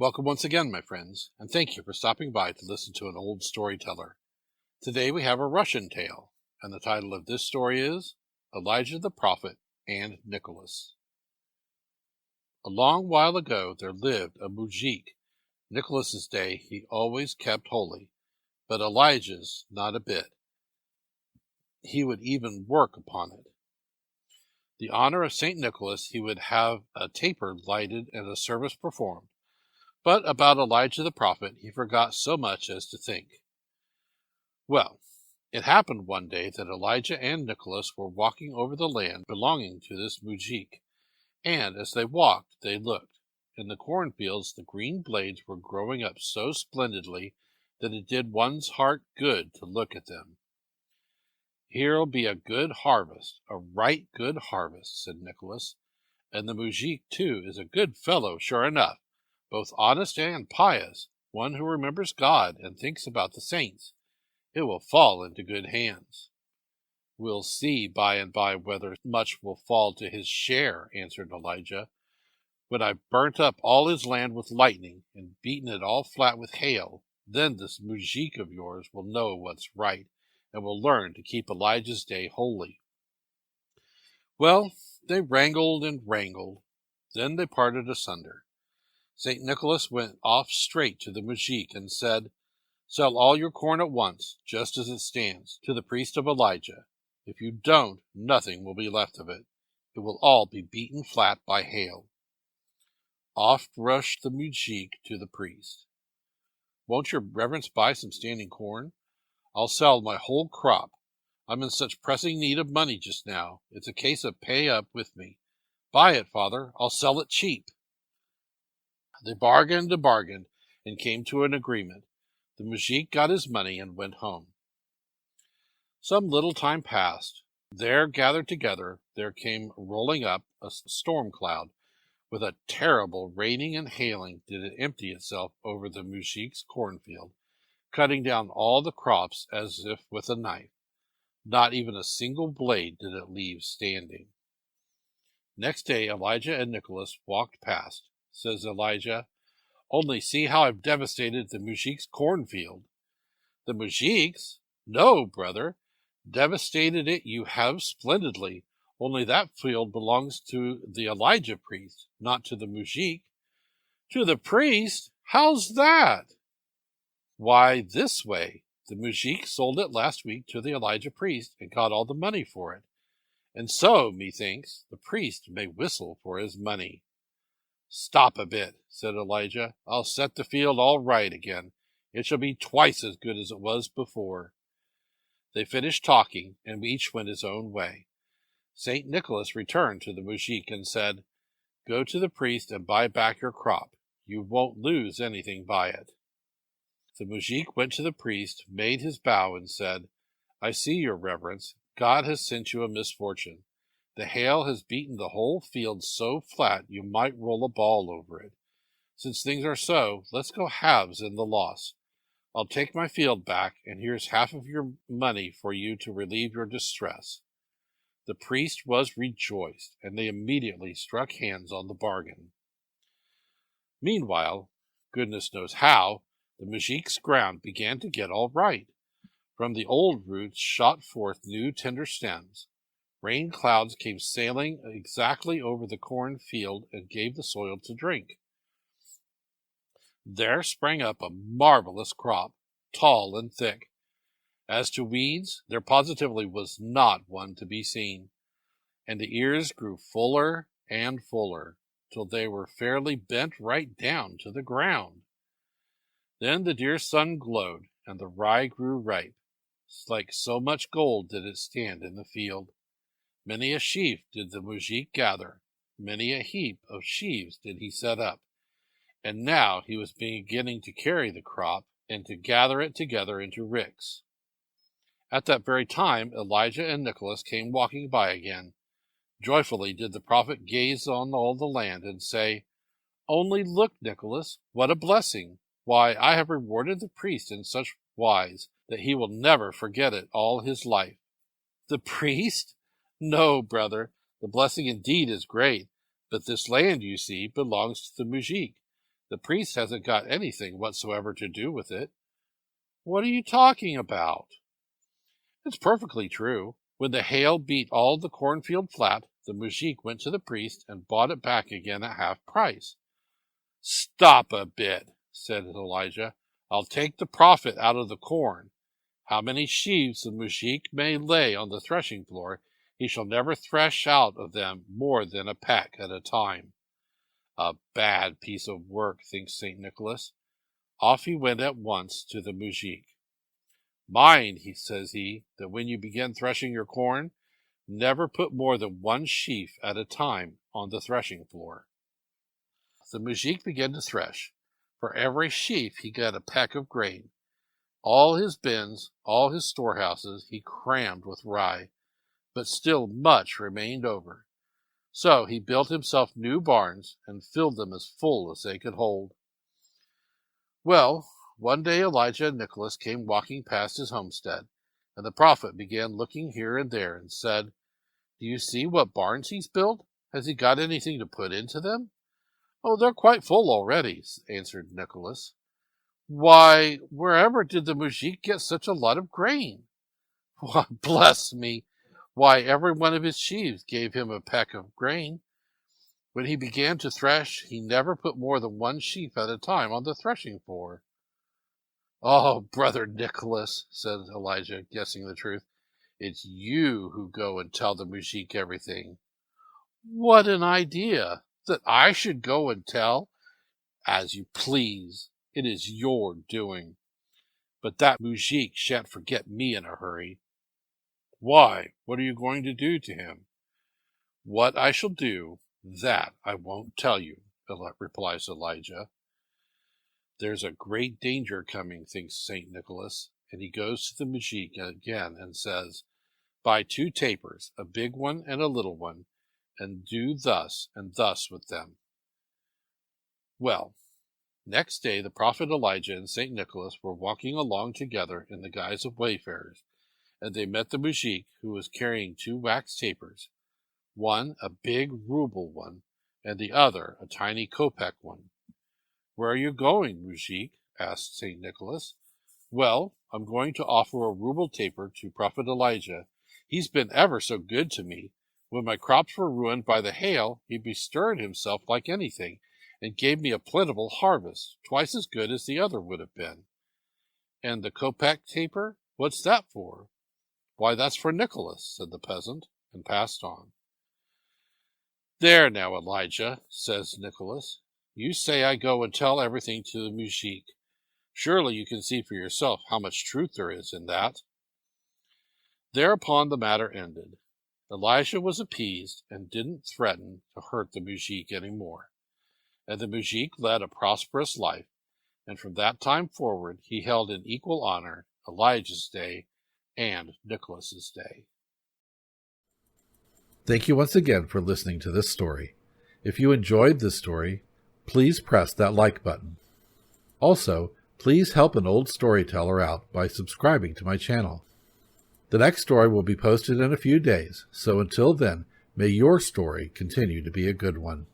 Welcome once again, my friends, and thank you for stopping by to listen to an old storyteller. Today we have a Russian tale, and the title of this story is Elijah the Prophet and Nicholas. A long while ago there lived a mujik. Nicholas's day he always kept holy, but Elijah's not a bit. He would even work upon it. The honor of St. Nicholas he would have a taper lighted and a service performed. But about Elijah the prophet he forgot so much as to think. Well, it happened one day that Elijah and Nicholas were walking over the land belonging to this mujik, and as they walked they looked. In the cornfields the green blades were growing up so splendidly that it did one's heart good to look at them. "Here'll be a good harvest, a right good harvest," said Nicholas, "and the mujik, too, is a good fellow, sure enough. Both honest and pious, one who remembers God and thinks about the saints. It will fall into good hands." "We'll see by and by whether much will fall to his share," answered Elijah. "When I've burnt up all his land with lightning and beaten it all flat with hail, then this mujik of yours will know what's right and will learn to keep Elijah's day holy." Well, they wrangled and wrangled. Then they parted asunder. St. Nicholas went off straight to the mujik and said, "Sell all your corn at once, just as it stands, to the priest of Elijah. If you don't, nothing will be left of it. It will all be beaten flat by hail." Off rushed the mujik to the priest. "Won't your reverence buy some standing corn? I'll sell my whole crop. I'm in such pressing need of money just now. It's a case of pay up with me. Buy it, father. I'll sell it cheap." They bargained and bargained and came to an agreement. The mujik got his money and went home. Some little time passed. There, gathered together, there came rolling up a storm cloud. With a terrible raining and hailing did it empty itself over the mujik's cornfield, cutting down all the crops as if with a knife. Not even a single blade did it leave standing. Next day Elijah and Nicholas walked past. Says Elijah, "Only see how I've devastated the mujik's cornfield." "The mujik's? No, brother. Devastated it you have splendidly. Only that field belongs to the Elijah priest, not to the mujik." "To the priest? How's that?" "Why, this way. The mujik sold it last week to the Elijah priest and got all the money for it. And so, methinks, the priest may whistle for his money." "Stop a bit," said Elijah. "I'll set the field all right again. It shall be twice as good as it was before." They finished talking, and each went his own way. St. Nicholas returned to the mujik and said, "Go to the priest and buy back your crop. You won't lose anything by it." The mujik went to the priest, made his bow, and said, "I see, your reverence, God has sent you a misfortune. The hail has beaten the whole field so flat you might roll a ball over it. Since things are so, let's go halves in the loss. I'll take my field back, and here's half of your money for you to relieve your distress." The priest was rejoiced, and they immediately struck hands on the bargain. Meanwhile, goodness knows how, the mujik's ground began to get all right. From the old roots shot forth new tender stems. Rain clouds came sailing exactly over the cornfield and gave the soil to drink. There sprang up a marvelous crop, tall and thick. As to weeds, there positively was not one to be seen, and the ears grew fuller and fuller, till they were fairly bent right down to the ground. Then the dear sun glowed, and the rye grew ripe. Like so much gold did it stand in the field. Many a sheaf did the mujik gather, many a heap of sheaves did he set up, and now he was beginning to carry the crop and to gather it together into ricks. At that very time Elijah and Nicholas came walking by again. Joyfully did the prophet gaze on all the land and say, "Only look, Nicholas, what a blessing! Why, I have rewarded the priest in such wise that he will never forget it all his life." "The priest? No, brother, the blessing indeed is great, but this land, you see, belongs to the mujik. The priest hasn't got anything whatsoever to do with it." "What are you talking about?" "It's perfectly true. When the hail beat all the cornfield flat, the mujik went to the priest and bought it back again at half price." "Stop a bit," said Elijah. "I'll take the profit out of the corn. How many sheaves the mujik may lay on the threshing floor, he shall never thresh out of them more than a peck at a time." A bad piece of work, thinks St. Nicholas. Off he went at once to the mujik. "Mind," says he, "that when you begin threshing your corn, never put more than one sheaf at a time on the threshing floor." The mujik began to thresh. For every sheaf he got a peck of grain. All his bins, all his storehouses, he crammed with rye, but still much remained over. So he built himself new barns and filled them as full as they could hold. Well, one day Elijah and Nicholas came walking past his homestead, and the prophet began looking here and there and said, "Do you see what barns he's built? Has he got anything to put into them?" "Oh, they're quite full already," answered Nicholas. "Why, wherever did the mujik get such a lot of grain?" "Why, bless me! Why, every one of his sheaves gave him a peck of grain. When he began to thresh, he never put more than one sheaf at a time on the threshing floor." "Oh, brother Nicholas," said Elijah, guessing the truth, "it's you who go and tell the mujik everything." "What an idea! That I should go and tell?" "As you please. It is your doing. But that mujik shan't forget me in a hurry." "Why, what are you going to do to him?" "What I shall do, that I won't tell you," replies Elijah. There's a great danger coming, thinks St. Nicholas, and he goes to the mujik again and says, "Buy 2 tapers, a big one and a little one, and do thus and thus with them." Well, next day the prophet Elijah and St. Nicholas were walking along together in the guise of wayfarers, and they met the mujik, who was carrying 2 wax tapers, one a big ruble one, and the other a tiny kopeck one. "Where are you going, mujik?" asked St. Nicholas. "Well, I'm going to offer a ruble taper to Prophet Elijah. He's been ever so good to me. When my crops were ruined by the hail, he bestirred himself like anything, and gave me a plentiful harvest, twice as good as the other would have been." "And the kopeck taper, what's that for?" "Why, that's for Nicholas," said the peasant, and passed on. "There now, Elijah," says Nicholas, "you say I go and tell everything to the mujik. Surely you can see for yourself how much truth there is in that." Thereupon the matter ended. Elijah was appeased and didn't threaten to hurt the mujik any more. And the mujik led a prosperous life, and from that time forward he held in equal honor Elijah's day and Nicholas's day. Thank you once again for listening to this story. If you enjoyed this story, please press that like button. Also, please help an old storyteller out by subscribing to my channel. The next story will be posted in a few days, so until then, may your story continue to be a good one.